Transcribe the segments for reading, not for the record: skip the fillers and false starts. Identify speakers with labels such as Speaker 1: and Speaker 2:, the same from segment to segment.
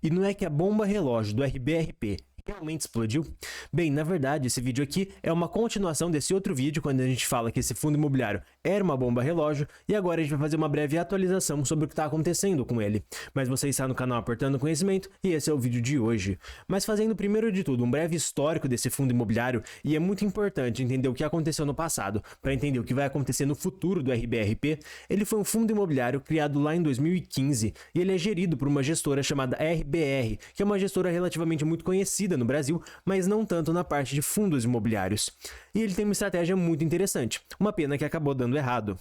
Speaker 1: E não é que a bomba relógio do RBRP realmente explodiu? Bem, na verdade, esse vídeo aqui é uma continuação desse outro vídeo, quando a gente fala que esse fundo imobiliário era uma bomba relógio, e agora a gente vai fazer uma breve atualização sobre o que está acontecendo com ele. Mas você está no canal Aportando Conhecimento, e esse é o vídeo de hoje. Mas fazendo primeiro de tudo um breve histórico desse fundo imobiliário, e é muito importante entender o que aconteceu no passado, para entender o que vai acontecer no futuro do RBRP. Ele foi um fundo imobiliário criado lá em 2015, e ele é gerido por uma gestora chamada RBR, que é uma gestora relativamente muito conhecida no Brasil, mas não tanto na parte de fundos imobiliários. E ele tem uma estratégia muito interessante, uma pena que acabou dando errado.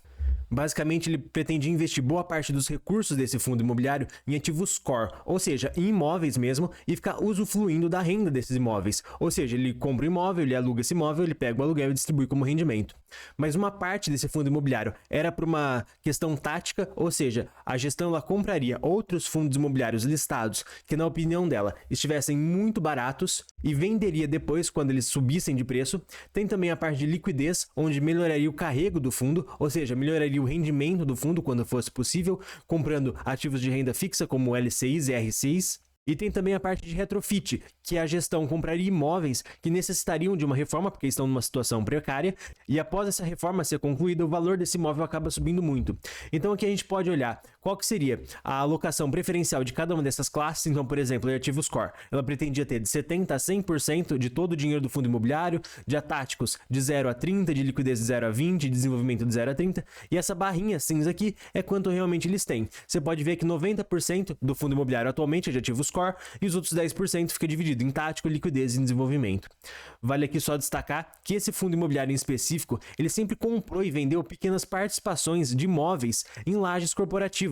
Speaker 1: Basicamente, ele pretendia investir boa parte dos recursos desse fundo imobiliário em ativos core, ou seja, em imóveis mesmo, e ficar usufruindo da renda desses imóveis. Ou seja, ele compra um imóvel, ele aluga esse imóvel, ele pega o aluguel e distribui como rendimento. Mas uma parte desse fundo imobiliário era por uma questão tática, ou seja, a gestão ela compraria outros fundos imobiliários listados que, na opinião dela, estivessem muito baratos e venderia depois quando eles subissem de preço. Tem também a parte de liquidez, onde melhoraria o carrego do fundo, ou seja, melhoraria o rendimento do fundo quando fosse possível, comprando ativos de renda fixa como LCIs e RCIs. E tem também a parte de retrofit, que a gestão compraria imóveis que necessitariam de uma reforma porque estão numa situação precária, e após essa reforma ser concluída, o valor desse imóvel acaba subindo muito. Então aqui a gente pode olhar qual que seria a alocação preferencial de cada uma dessas classes. Então, por exemplo, em ativos core, ela pretendia ter de 70% a 100% de todo o dinheiro do fundo imobiliário, de atáticos de 0 a 30%, de liquidez de 0 a 20%, de desenvolvimento de 0 a 30%, e essa barrinha cinza aqui é quanto realmente eles têm. Você pode ver que 90% do fundo imobiliário atualmente é de ativos core, e os outros 10% fica dividido em tático, liquidez e desenvolvimento. Vale aqui só destacar que esse fundo imobiliário em específico, ele sempre comprou e vendeu pequenas participações de imóveis em lajes corporativas.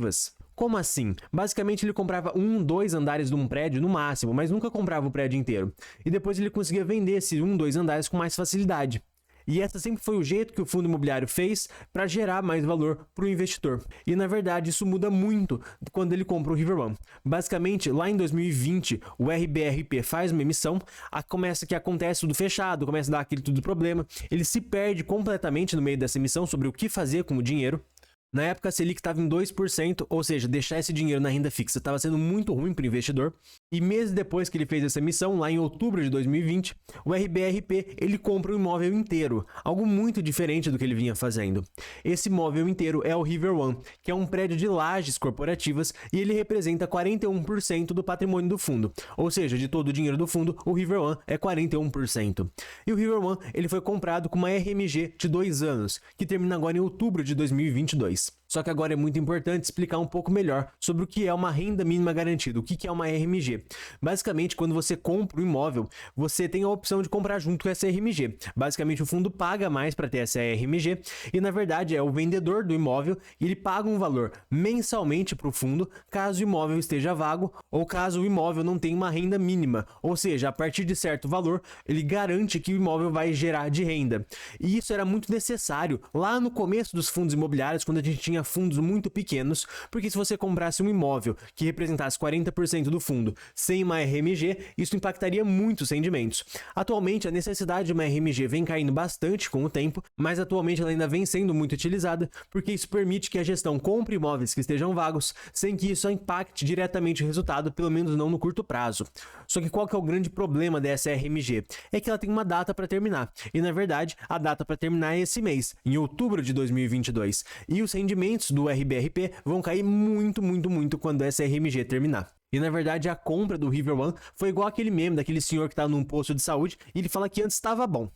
Speaker 1: Como assim? Basicamente ele comprava 2 andares de um prédio no máximo, mas nunca comprava o prédio inteiro. E depois ele conseguia vender esses 2 andares com mais facilidade. E essa sempre foi o jeito que o fundo imobiliário fez para gerar mais valor para o investidor. E na verdade isso muda muito quando ele compra o River One. Basicamente, lá em 2020, o RBRP faz uma emissão, começa que acontece tudo fechado, começa a dar aquele tudo problema, ele se perde completamente no meio dessa emissão sobre o que fazer com o dinheiro. Na época, a Selic estava em 2%, ou seja, deixar esse dinheiro na renda fixa estava sendo muito ruim para o investidor. E meses depois que ele fez essa emissão, lá em outubro de 2020, o RBRP ele compra o imóvel inteiro, algo muito diferente do que ele vinha fazendo. Esse imóvel inteiro é o River One, que é um prédio de lajes corporativas, e ele representa 41% do patrimônio do fundo. Ou seja, de todo o dinheiro do fundo, o River One é 41%. E o River One ele foi comprado com uma RMG de 2 anos, que termina agora em outubro de 2022. Só que agora é muito importante explicar um pouco melhor sobre o que é uma renda mínima garantida, o que é uma RMG. Basicamente, quando você compra um imóvel, você tem a opção de comprar junto com essa RMG. Basicamente, o fundo paga mais para ter essa RMG e, na verdade, é o vendedor do imóvel e ele paga um valor mensalmente para o fundo caso o imóvel esteja vago ou caso o imóvel não tenha uma renda mínima. Ou seja, a partir de certo valor, ele garante que o imóvel vai gerar de renda. E isso era muito necessário lá no começo dos fundos imobiliários, quando a gente tinha fundos muito pequenos, porque se você comprasse um imóvel que representasse 40% do fundo sem uma RMG, isso impactaria muito os rendimentos. Atualmente, a necessidade de uma RMG vem caindo bastante com o tempo, mas atualmente ela ainda vem sendo muito utilizada, porque isso permite que a gestão compre imóveis que estejam vagos, sem que isso impacte diretamente o resultado, pelo menos não no curto prazo. Só que qual que é o grande problema dessa RMG? É que ela tem uma data para terminar, e na verdade, a data para terminar é esse mês, em outubro de 2022, e os rendimentos do RBRP vão cair muito quando essa RMG terminar. E na verdade a compra do River One foi igual aquele meme daquele senhor que tá num posto de saúde e ele fala que antes estava bom,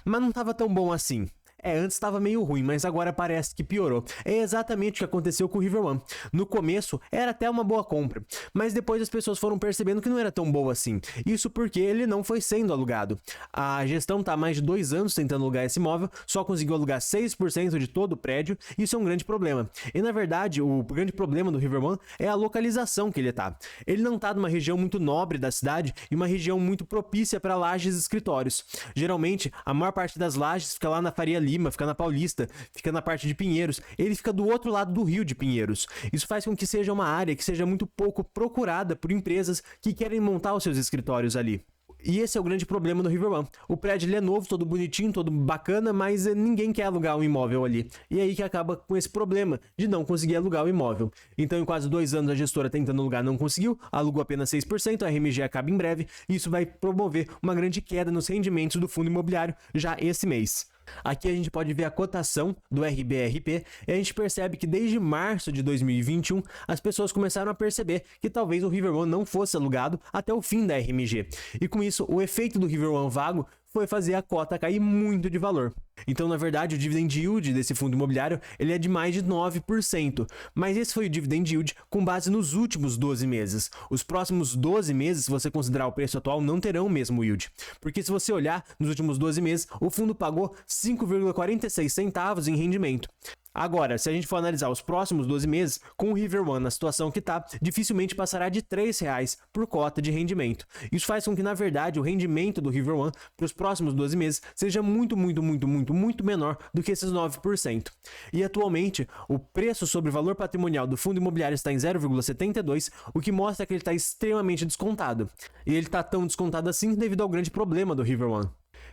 Speaker 1: mas não estava tão bom assim. Antes estava meio ruim, mas agora parece que piorou. É exatamente o que aconteceu com o River One. No começo, era até uma boa compra, mas depois as pessoas foram percebendo que não era tão boa assim. Isso porque ele não foi sendo alugado. A gestão está há mais de 2 anos tentando alugar esse imóvel, só conseguiu alugar 6% de todo o prédio, e isso é um grande problema. E na verdade, o grande problema do River One é a localização que ele está. Ele não está numa região muito nobre da cidade e uma região muito propícia para lajes e escritórios. Geralmente, a maior parte das lajes fica lá na Faria Lima, fica na Paulista, fica na parte de Pinheiros. Ele fica do outro lado do rio de Pinheiros. Isso faz com que seja uma área que seja muito pouco procurada por empresas que querem montar os seus escritórios ali. E esse é o grande problema no River One. O prédio ele é novo, todo bonitinho, todo bacana, mas ninguém quer alugar um imóvel ali. E aí que acaba com esse problema de não conseguir alugar o imóvel. Então, em quase 2 anos, a gestora tentando alugar não conseguiu, alugou apenas 6%, a RMG acaba em breve, e isso vai promover uma grande queda nos rendimentos do fundo imobiliário já esse mês. Aqui a gente pode ver a cotação do RBRP e a gente percebe que desde março de 2021 as pessoas começaram a perceber que talvez o River One não fosse alugado até o fim da RMG. E com isso, o efeito do River One vago foi fazer a cota cair muito de valor. Então, na verdade, o dividend yield desse fundo imobiliário ele é de mais de 9%, mas esse foi o dividend yield com base nos últimos 12 meses. Os próximos 12 meses, se você considerar o preço atual, não terão o mesmo yield, porque se você olhar nos últimos 12 meses, o fundo pagou 5,46 centavos em rendimento. Agora, se a gente for analisar os próximos 12 meses, com o River One na situação que está, dificilmente passará de R$3 por cota de rendimento. Isso faz com que, na verdade, o rendimento do River One para os próximos 12 meses seja muito menor do que esses 9%. E atualmente, o preço sobre o valor patrimonial do fundo imobiliário está em 0,72, o que mostra que ele está extremamente descontado. E ele está tão descontado assim devido ao grande problema do River One.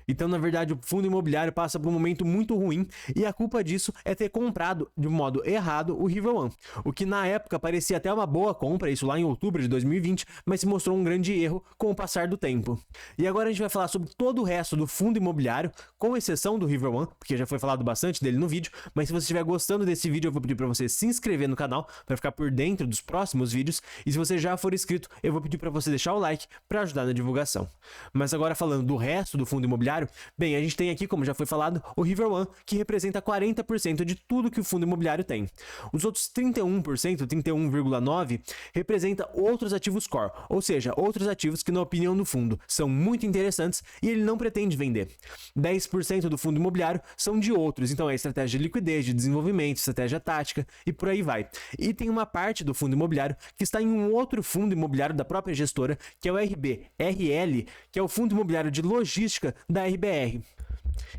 Speaker 1: Então, na verdade, o fundo imobiliário passa por um momento muito ruim e a culpa disso é ter comprado de modo errado o River One, o que na época parecia até uma boa compra, isso lá em outubro de 2020, mas se mostrou um grande erro com o passar do tempo. E agora a gente vai falar sobre todo o resto do fundo imobiliário, com exceção do River One, porque já foi falado bastante dele no vídeo, mas se você estiver gostando desse vídeo, eu vou pedir para você se inscrever no canal para ficar por dentro dos próximos vídeos, e se você já for inscrito, eu vou pedir para você deixar o like para ajudar na divulgação. Mas agora falando do resto do fundo imobiliário, bem, a gente tem aqui, como já foi falado, o River One, que representa 40% de tudo que o fundo imobiliário tem. Os outros 31%, 31,9%, representa outros ativos core, ou seja, outros ativos que, na opinião do fundo, são muito interessantes e ele não pretende vender. 10% do fundo imobiliário são de outros, então é estratégia de liquidez, de desenvolvimento, estratégia tática e por aí vai. E tem uma parte do fundo imobiliário que está em um outro fundo imobiliário da própria gestora, que é o RBRL, que é o fundo imobiliário de logística da RBR.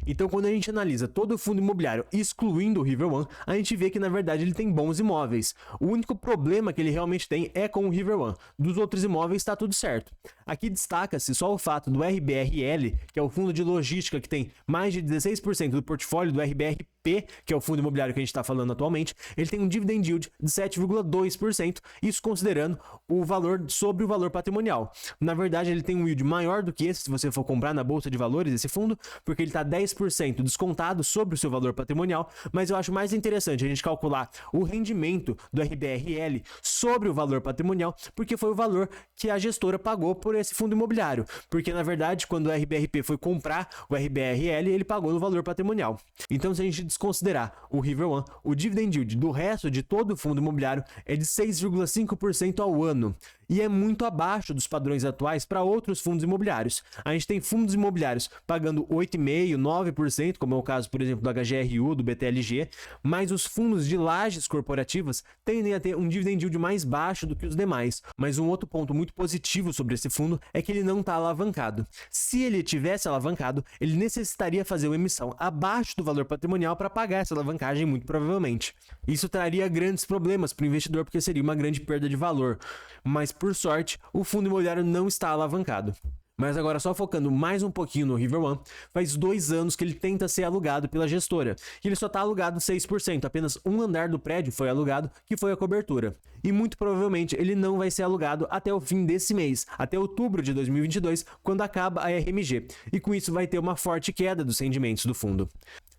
Speaker 1: Então, quando a gente analisa todo o fundo imobiliário, excluindo o River One, a gente vê que, na verdade, ele tem bons imóveis. O único problema que ele realmente tem é com o River One. Dos outros imóveis, está tudo certo. Aqui destaca-se só o fato do RBRL, que é o fundo de logística que tem mais de 16% do portfólio do RBRP, que é o fundo imobiliário que a gente está falando atualmente, ele tem um dividend yield de 7,2%, isso considerando o valor sobre o valor patrimonial. Na verdade, ele tem um yield maior do que esse, se você for comprar na Bolsa de Valores esse fundo, porque ele está 10% descontado sobre o seu valor patrimonial, mas eu acho mais interessante a gente calcular o rendimento do RBRL sobre o valor patrimonial, porque foi o valor que a gestora pagou por esse fundo imobiliário, porque na verdade quando o RBRP foi comprar o RBRL, ele pagou no valor patrimonial. Então, se a gente desconsiderar o River One, o dividend yield do resto de todo o fundo imobiliário é de 6,5% ao ano, e é muito abaixo dos padrões atuais para outros fundos imobiliários. A gente tem fundos imobiliários pagando 8,5%, 9%, como é o caso, por exemplo, do HGRU, do BTLG, mas os fundos de lajes corporativas tendem a ter um dividend yield mais baixo do que os demais. Mas um outro ponto muito positivo sobre esse fundo é que ele não está alavancado. Se ele tivesse alavancado, ele necessitaria fazer uma emissão abaixo do valor patrimonial para pagar essa alavancagem, muito provavelmente. Isso traria grandes problemas para o investidor, porque seria uma grande perda de valor. Mas, por sorte, o fundo imobiliário não está alavancado. Mas agora, só focando mais um pouquinho no River One, faz 2 anos que ele tenta ser alugado pela gestora, e ele só está alugado 6%, apenas um andar do prédio foi alugado, que foi a cobertura. E muito provavelmente ele não vai ser alugado até o fim desse mês, até outubro de 2022, quando acaba a RMG, e com isso vai ter uma forte queda dos rendimentos do fundo.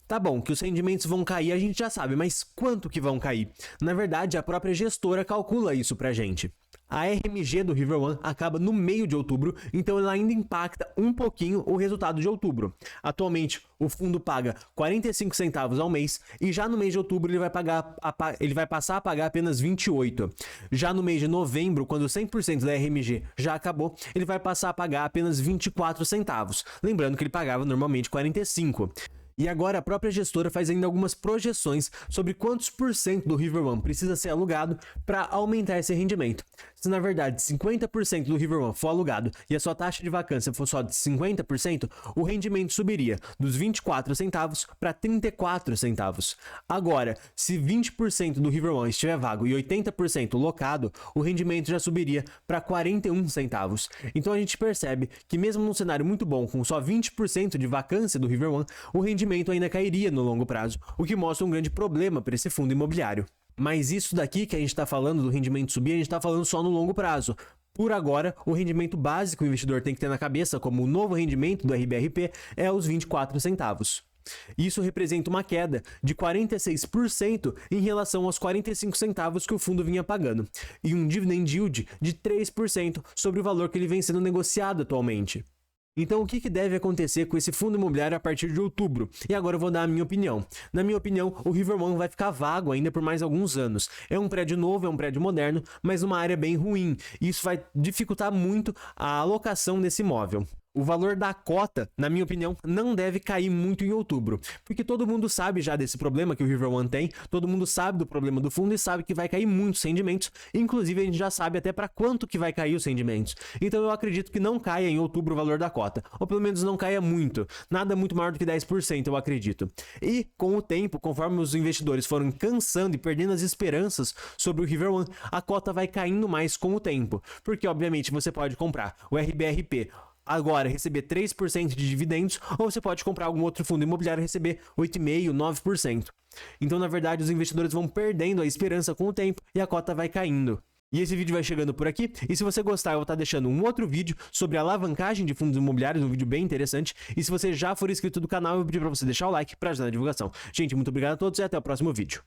Speaker 1: Tá bom, que os rendimentos vão cair a gente já sabe, mas quanto que vão cair? Na verdade, a própria gestora calcula isso pra gente. A RMG do River One acaba no meio de outubro, então ela ainda impacta um pouquinho o resultado de outubro. Atualmente, o fundo paga 45 centavos ao mês e já no mês de outubro ele vai passar a pagar apenas 28. Já no mês de novembro, quando 100% da RMG já acabou, ele vai passar a pagar apenas 24 centavos. Lembrando que ele pagava normalmente 45. E agora a própria gestora faz ainda algumas projeções sobre quantos % do River One precisa ser alugado para aumentar esse rendimento. Se na verdade 50% do River One for alugado e a sua taxa de vacância for só de 50%, o rendimento subiria dos 24 centavos para 34 centavos. Agora, se 20% do River One estiver vago e 80% locado, o rendimento já subiria para 41 centavos. Então a gente percebe que mesmo num cenário muito bom, com só 20% de vacância do River One, o rendimento ainda cairia no longo prazo, o que mostra um grande problema para esse fundo imobiliário. Mas isso daqui que a gente está falando do rendimento subir, a gente está falando só no longo prazo. Por agora, o rendimento básico que o investidor tem que ter na cabeça, como o novo rendimento do RBRP, é os 24 centavos. Isso representa uma queda de 46% em relação aos 45 centavos que o fundo vinha pagando, e um dividend yield de 3% sobre o valor que ele vem sendo negociado atualmente. Então, o que deve acontecer com esse fundo imobiliário a partir de outubro? E agora eu vou dar a minha opinião. Na minha opinião, o River One vai ficar vago ainda por mais alguns anos. É um prédio novo, é um prédio moderno, mas numa área bem ruim. E isso vai dificultar muito a alocação desse imóvel. O valor da cota, na minha opinião, não deve cair muito em outubro, porque todo mundo sabe já desse problema que o River One tem, todo mundo sabe do problema do fundo e sabe que vai cair muitos rendimentos, inclusive a gente já sabe até para quanto que vai cair os rendimentos. Então eu acredito que não caia em outubro o valor da cota, ou pelo menos não caia muito, nada muito maior do que 10% eu acredito. E com o tempo, conforme os investidores foram cansando e perdendo as esperanças sobre o River One, a cota vai caindo mais com o tempo, porque obviamente você pode comprar o RBRP agora receber 3% de dividendos, ou você pode comprar algum outro fundo imobiliário e receber 8,5%, 9%. Então, na verdade, os investidores vão perdendo a esperança com o tempo e a cota vai caindo. E esse vídeo vai chegando por aqui, e se você gostar, eu vou estar deixando um outro vídeo sobre alavancagem de fundos imobiliários, um vídeo bem interessante, e se você já for inscrito do canal, eu vou pedir para você deixar o like para ajudar na divulgação. Gente, muito obrigado a todos e até o próximo vídeo.